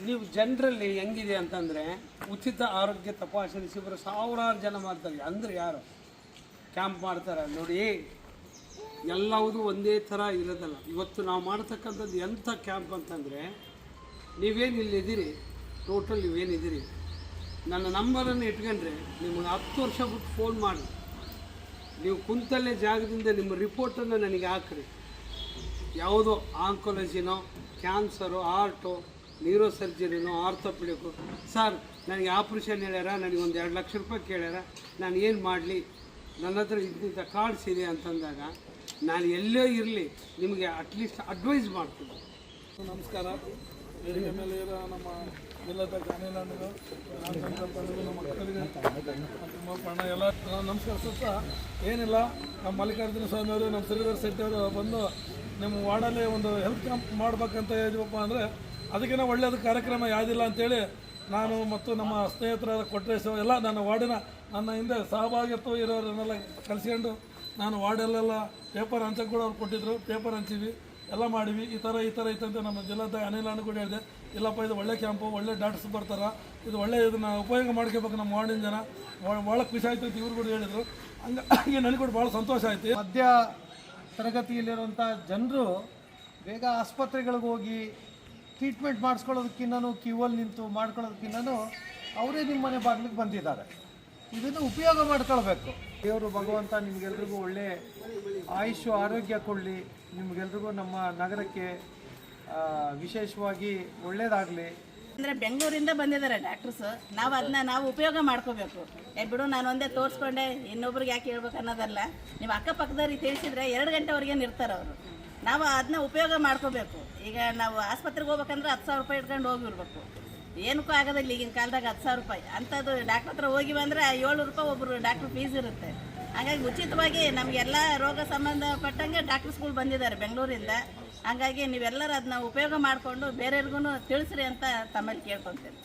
ನೀವು ಜನರಲ್ಲಿ ಹೆಂಗಿದೆ ಅಂತಂದರೆ ಉಚಿತ ಆರೋಗ್ಯ ತಪಾಸಣೆ ಶಿಬಿರ ಸಾವಿರಾರು ಜನ ಮಾಡ್ತಾರೆ. ಅಂದರೆ ಯಾರು ಕ್ಯಾಂಪ್ ಮಾಡ್ತಾರೆ ನೋಡಿ, ಎಲ್ಲವೂ ಒಂದೇ ಥರ ಇರೋದಲ್ಲ. ಇವತ್ತು ನಾವು ಮಾಡ್ತಕ್ಕಂಥದ್ದು ಎಂಥ ಕ್ಯಾಂಪ್ ಅಂತಂದರೆ, ನೀವೇನು ಇಲ್ಲಿದ್ದೀರಿ, ಟೋಟಲ್ ನೀವೇನಿದ್ದೀರಿ, ನನ್ನ ನಂಬರನ್ನು ಇಟ್ಕೊಂಡ್ರೆ ನಿಮಗೆ 10 ವರ್ಷ ಬಿಟ್ಟು ಫೋನ್ ಮಾಡಿ, ನೀವು ಕುಂತಲ್ಲೇ ಜಾಗದಿಂದ ನಿಮ್ಮ ರಿಪೋರ್ಟನ್ನು ನನಗೆ ಹಾಕ್ರಿ. ಯಾವುದೋ ಆಂಕೊಲಜಿನೋ, ಕ್ಯಾನ್ಸರು, ಹಾರ್ಟು, ನ್ಯೂರೋ ಸರ್ಜರಿನೋ, ಆರ್ಥೋಪಿಡಿಕು, ಸರ್ ನನಗೆ ಆಪ್ರೇಷನ್ ಹೇಳ್ಯಾರ, ನನಗೆ ಒಂದು 2 ಲಕ್ಷ ರೂಪಾಯಿ ಕೇಳ್ಯಾರ, ನಾನು ಏನು ಮಾಡಲಿ, ನನ್ನ ಹತ್ರ ಇಂಥ ಕಾರ್ಡ್ಸ್ ಇದೆ ಅಂತಂದಾಗ ನಾನು ಎಲ್ಲೇ ಇರಲಿ ನಿಮಗೆ ಅಟ್ಲೀಸ್ಟ್ ಅಡ್ವೈಸ್ ಮಾಡ್ತೀನಿ. ನಮಸ್ಕಾರ. ವೇದಿಕೆ ಮೇಲೆ ಇರೋ ನಮ್ಮ ಜಿಲ್ಲದ ಗಾಣಿಲಾಂಡಿಗಳು, ನಮ್ಮ ಮಕ್ಕಳಿಗೆ ಪಣ ಎಲ್ಲ ನಮಸ್ಕಾರ. ಸ್ವಲ್ಪ ಏನಿಲ್ಲ, ನಮ್ಮ ಮಲ್ಲಿಕಾರ್ಜುನ ಸ್ವಾಮಿ ಅವರು, ನಮ್ಮ ಶ್ರೀಧರ್ ಶೆಟ್ಟಿ ಅವರು ಬಂದು ನಿಮ್ಮ ವಾರ್ಡಲ್ಲಿ ಒಂದು ಹೆಲ್ತ್ ಕ್ಯಾಂಪ್ ಮಾಡ್ಬೇಕಂತ ಹೇಳಿದ್ವಪ್ಪ ಅಂದರೆ ಅದಕ್ಕಿಂತ ಒಳ್ಳೆಯದು ಕಾರ್ಯಕ್ರಮ ಯಾವುದಿಲ್ಲ ಅಂತೇಳಿ ನಾನು ಮತ್ತು ನಮ್ಮ ಸ್ನೇಹಿತರಾದ ಕೊಟ್ರೇಶ್ ಎಲ್ಲ ನನ್ನ ವಾರ್ಡಿನ ನನ್ನ ಹಿಂದೆ ಸಹಭಾಗಿತ್ವ ಇರೋರನ್ನೆಲ್ಲ ಕಲಿಸ್ಕೊಂಡು ನಾನು ವಾರ್ಡಲ್ಲೆಲ್ಲ ಪೇಪರ್ ಹಂಚಕ್ಕೆ ಕೂಡ ಅವ್ರು ಕೊಟ್ಟಿದ್ದರು. ಪೇಪರ್ ಹಂಚಿವಿ, ಎಲ್ಲ ಮಾಡಿವಿ. ಈ ಥರ ಇತ್ತಂತೆ ನಮ್ಮ ಜಿಲ್ಲಾದ ಅನಿಲ್ ಕೂಡ ಹೇಳಿದೆ, ಇಲ್ಲಪ್ಪ ಇದು ಒಳ್ಳೆ ಕ್ಯಾಂಪು, ಒಳ್ಳೆ ಡಾಕ್ಟರ್ಸ್ ಬರ್ತಾರೆ, ಇದು ಒಳ್ಳೆ ಇದನ್ನು ಉಪಯೋಗ ಮಾಡ್ಕೋಬೇಕು ನಮ್ಮ ವಾರ್ಡಿನ ಜನ, ಭಾಳ ಖುಷಿ ಆಯಿತು ಅಂತ ಇವ್ರು ಕೂಡ ಹೇಳಿದರು. ಹಂಗಾಗಿ ನನಗೆ ಕೂಡ ಭಾಳ ಸಂತೋಷ ಆಯಿತು. ಮಧ್ಯ ತರಗತಿಯಲ್ಲಿರುವಂಥ ಜನರು ಬೇಗ ಆಸ್ಪತ್ರೆಗಳಿಗೆ ಹೋಗಿ ಟ್ರೀಟ್ಮೆಂಟ್ ಮಾಡಿಸ್ಕೊಳ್ಳೋದಕ್ಕಿಂತನೂ ಕ್ಯೂವಲ್ಲಿ ನಿಂತು ಮಾಡ್ಕೊಳ್ಳೋದಕ್ಕಿಂತನೂ ಅವರೇ ನಿಮ್ಮ ಮನೆ ಬಾಗಿಲಿಗೆ ಬಂದಿದ್ದಾರೆ. ಇದನ್ನು ಉಪಯೋಗ ಮಾಡ್ಕೊಳ್ಬೇಕು. ದೇವರು ಭಗವಂತ ನಿಮಗೆಲ್ರಿಗೂ ಒಳ್ಳೆ ಆಯುಷ್ಯ ಆರೋಗ್ಯ ಕೊಡಲಿ. ನಿಮಗೆಲ್ರಿಗೂ ನಮ್ಮ ನಗರಕ್ಕೆ ವಿಶೇಷವಾಗಿ ಒಳ್ಳೆಯದಾಗಲಿ. ಅಂದರೆ ಬೆಂಗಳೂರಿಂದ ಬಂದಿದ್ದಾರೆ ಡಾಕ್ಟರ್ಸ್, ನಾವು ಉಪಯೋಗ ಮಾಡ್ಕೋಬೇಕು. ಬಿಡು ನಾನು ಒಂದೇ ತೋರಿಸ್ಕೊಂಡೆ ಇನ್ನೊಬ್ರಿಗೆ ಯಾಕೆ ಹೇಳ್ಬೇಕು ಅನ್ನೋದಲ್ಲ. ನೀವು ಅಕ್ಕಪಕ್ಕದವ್ರಿಗೆ ತಿಳಿಸಿದ್ರೆ 2 ಗಂಟೆವರೆಗೇನು ಇರ್ತಾರೆ ಅವರು. ನಾವು ಅದನ್ನ ಉಪಯೋಗ ಮಾಡ್ಕೋಬೇಕು. ಈಗ ನಾವು ಆಸ್ಪತ್ರೆಗೆ ಹೋಗ್ಬೇಕಂದ್ರೆ 10,000 ರೂಪಾಯಿ ಇಟ್ಕೊಂಡು ಹೋಗಿರ್ಬೇಕು. ಏನಕ್ಕೂ ಆಗೋದಿಲ್ಲ ಈಗಿನ ಕಾಲದಾಗ 10,000 ರೂಪಾಯಿ. ಅಂಥದ್ದು ಡಾಕ್ಟ್ರ್ ಹತ್ರ ಹೋಗಿ ಬಂದರೆ 700 ರೂಪಾಯಿ ಒಬ್ಬರು ಡಾಕ್ಟ್ರ್ ಫೀಸ್ ಇರುತ್ತೆ. ಹಾಗಾಗಿ ಉಚಿತವಾಗಿ ನಮಗೆಲ್ಲ ರೋಗ ಸಂಬಂಧಪಟ್ಟಂಗೆ ಡಾಕ್ಟರ್ಸ್ಗಳು ಬಂದಿದ್ದಾರೆ ಬೆಂಗಳೂರಿಂದ. ಹಾಗಾಗಿ ನೀವೆಲ್ಲರೂ ಅದನ್ನ ಉಪಯೋಗ ಮಾಡಿಕೊಂಡು ಬೇರೆಯವ್ರಿಗೂ ತಿಳಿಸ್ರಿ ಅಂತ ತಮ್ಮಲ್ಲಿ ಕೇಳ್ಕೊತೀನಿ.